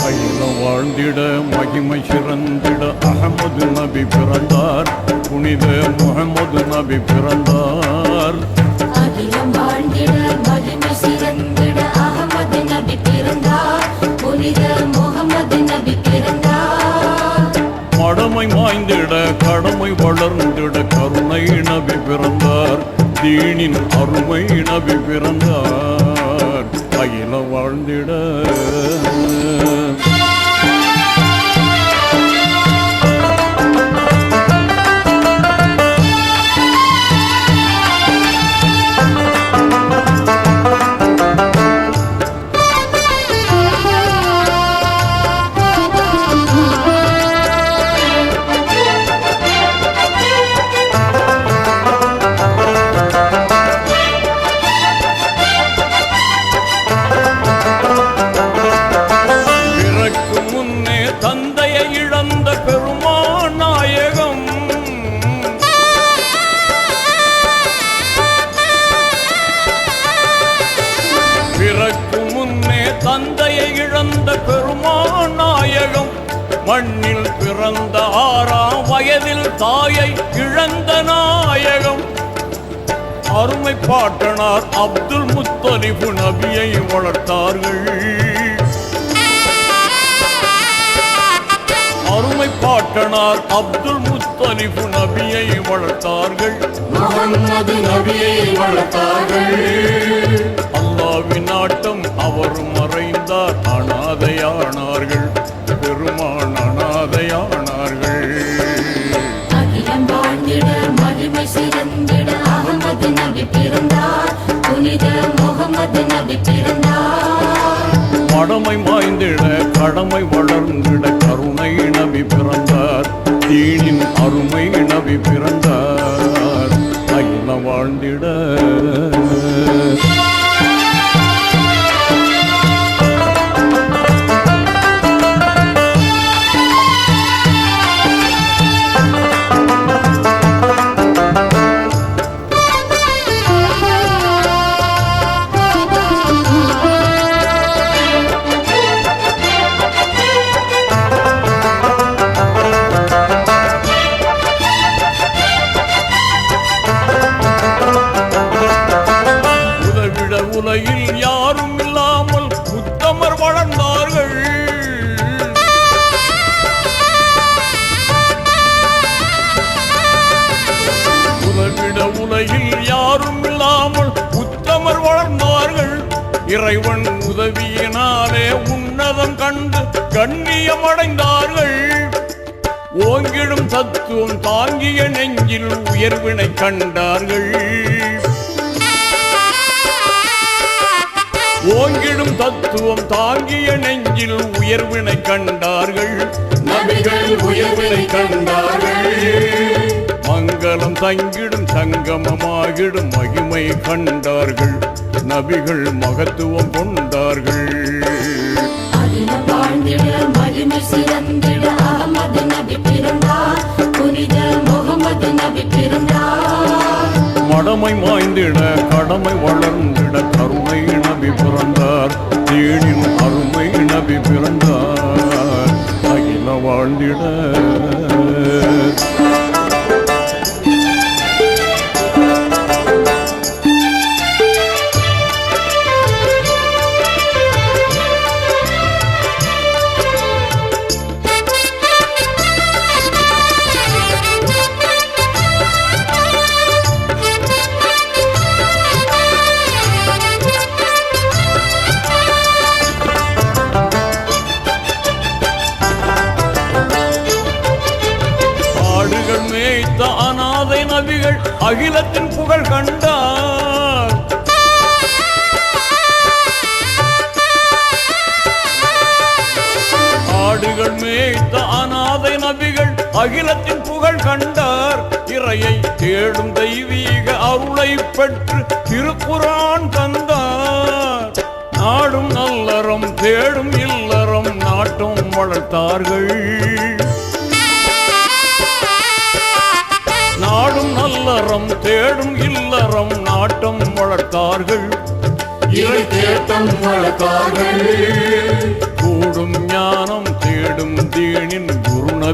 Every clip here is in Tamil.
வாழ்ந்திட மகிமை சிறந்திட அகமது நபி பிறந்தார். புனித முகமது நபி பிறந்தார். அகிலம் வாழ்ந்திட மகிமை சிறந்திட அகமது நபி பிறந்தார். புனித முகமது நபி பிறந்தார். மடமை மாய்ந்திட கடமை வளர்ந்திட கருணை நபி பிறந்தார். தீனின் அருமை நபி பிறந்தார். அகிலம் வாழ்ந்திட தந்தையை இழந்த பெருமான் நாயகம். மண்ணில் பிறந்த 6ஆம் வயதில் தாயை இழந்த நாயகம். அருமை பாட்டனார் அப்துல் முத்தலிபு நபியை வளர்த்தார்கள். அருமை பாட்டனார் அப்துல் முத்தலிபு நபியை வளர்த்தார்கள். முஹம்மது நபியை வளர்த்தார்கள். அல்லாஹ்வின் நாட்டம் அவர் மறைந்தார். அனாதையானார்கள். பெருமான் அனாதையானார்கள். அகிலம் வாழ்ந்திட மகிமை சிறந்திட அகமது நபி பிறந்தார். புனித முகமது நபி பிறந்தார். மடமை மாய்ந்திட கடமை வளர்ந்திட கருணை நபி பிறந்தார். தீனின் அருமை நபி பிறந்தார். அகிலம் வாழ்ந்திட உலகில் யாரும் இல்லாமல் உத்தமர் வளர்ந்தார்கள். உலகிட உலகில் யாரும் இல்லாமல் உத்தமர் வளர்ந்தார்கள். இறைவன் உதவியினாலே உன்னதம் கண்டு கண்ணியம் அடைந்தார்கள். ஓங்கிடும் தத்துவம் தாங்கிய நெஞ்சில் உயர்வினை கண்டார்கள். ஓங்கிடும் தத்துவம் தாங்கிய நெஞ்சில் உயர்வினை கண்டார்கள். நபிகள் உயர்வினை கண்டார்கள். மங்களம் தங்கிடும் சங்கமமாகிடும் மகிமை கண்டார்கள். நபிகள் மகத்துவம் கொண்டார்கள். அகிலம் வாழ்ந்திட மகிமை சிறந்திட அகமது நபி பிறந்தார். புனித முகமது நபி பிறந்தார். மடமை மாய்ந்திட கடமை வளர்ந்திட கருணை நபி பிறந்தார். தீனின் அருமை நபி பிறந்தார். அகில வாழ்ந்திட அனாதை நபிகள் அகிலத்தின் புகழ் கண்டார். ஆடுகள் மேய்த்த அனாதை நபிகள் அகிலத்தின் புகழ் கண்டார். இறையை தேடும் தெய்வீக அருளை பெற்று திருக்குரான் தந்தார். நாடும் நல்லறம் தேடும் இல்லறம் நாட்டம் வளர்த்தார்கள். நாடும் நல்லறம் தேடும் இல்லறம் நாட்டம் வளர்த்தார்கள். இறை தேட்டம் வளர்த்தார்கள். கூடும் ஞான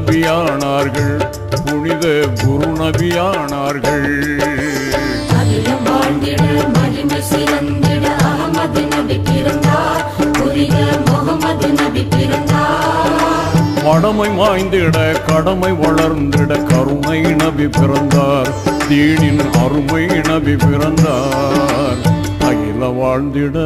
நபியானார்கள், புனித குரு நபியானார்கள். அகிலம் வாழ்ந்திட மகிமை சிறந்திட அகமது நபி பிறந்தார், புனித முகமது நபி பிறந்தார். மடமை மாய்ந்திட கடமை வளர்ந்திட கருணை நபி பிறந்தார், தீனின் அருமை நபி பிறந்தார், அகில வாழ்ந்திட.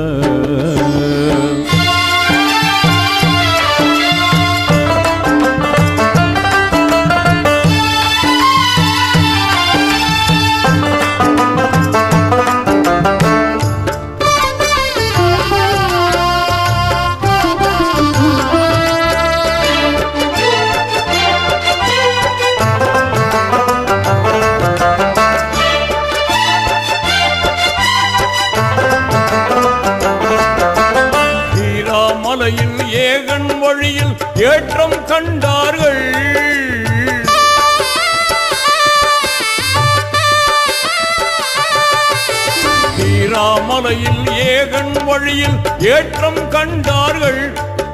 மலையில் ஏகன் வழியில் ஏற்றம் கண்டார்கள், மலையில் ஏகன் வழியில் ஏற்றம் கண்டார்கள்.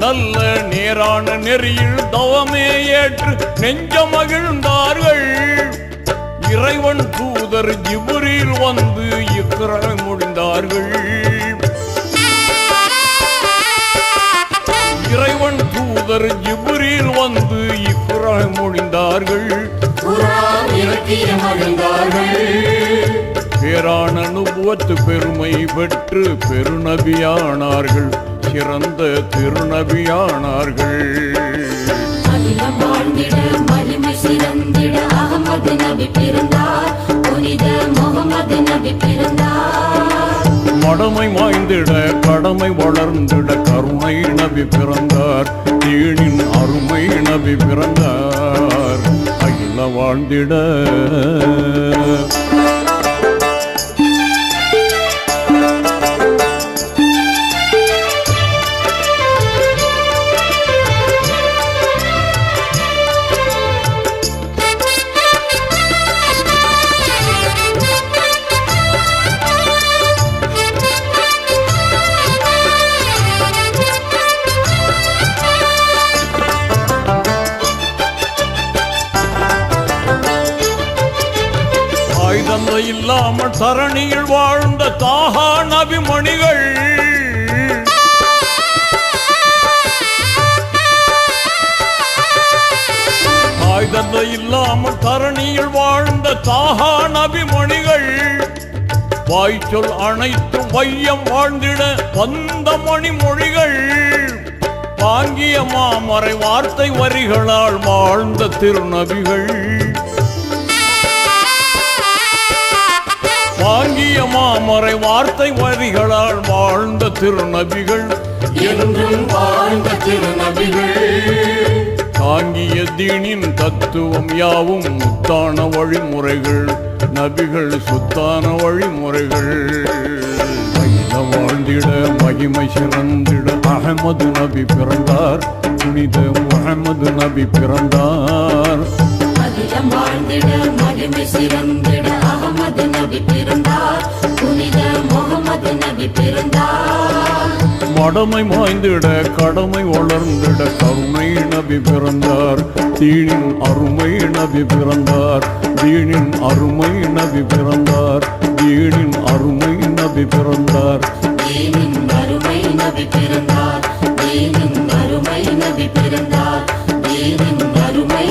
நல்ல நேரான நெறியில் தவமே ஏற்று நெஞ்ச மகிழ்ந்தார்கள். இறைவன் தூதர் ஜிப்ரீல் வந்து இக்ரா முடிந்தார்கள். இறைவன் தூதர் ஜிப்ரீல் வந்து இக்ரா மொழிந்தார்கள். பேரான நுபுவத்து பெருமை பெற்று பெருநபியானார்கள், சிறந்த திருநபியானார்கள். அகிலம் வாழ்ந்திட மகிமை சிறந்திட அகமது நபி பிறந்தார், புனித முகமது நபி பிறந்தார். மடமை மாய்ந்திட கடமை வளர்ந்திட கருணை நபி பிறந்தார், தீனின் அருமை நபி பிறந்தார், அகில வாழ்ந்திட. இல்லாமல் தரணியில் வாழ்ந்த தாஹா நபிமணிகள், ஆயுதத்தை இல்லாமல் தரணியில் வாழ்ந்த தாஹா நபிமணிகள், வாய்ச்சொல் அனைத்தும் வையம் வாழ்ந்திட வந்த மணிமொழிகள், வாங்கிய மாமறை வார்த்தை வரிகளால் வாழ்ந்த திருநபிகள், வாங்கிய மாமறை வார்த்தை வரிகளால் வாழ்ந்த திருநபிகள், என்றும் வாழ்ந்த திருநபிகள். தாங்கிய தீனின் தத்துவம் யாவும் முத்தான வழிமுறைகள், நபிகள் சுத்தான வழிமுறைகள், வாழ்ந்திட மகிமை சிறந்திட அகமது நபி பிறந்தார், புனித முகமது நபி பிறந்தார். அகிலம் வாழ்ந்திட மகிமை சிறந்திட அகமது நபி பிறந்தார், புனித முகமது நபி பிறந்தார். மடமை மாய்ந்திட கடமை வளர்ந்திட கருணை நபி பிறந்தார், தீனின் அருமை நபி பிறந்தார், தீனின் அருமை நபி பிறந்தார், தீனின் அருமை நபி பிறந்தார், தீனின் அருமை நபி பிறந்தார், தீனின் அருமை நபி பிறந்தார், தீனின் அருமை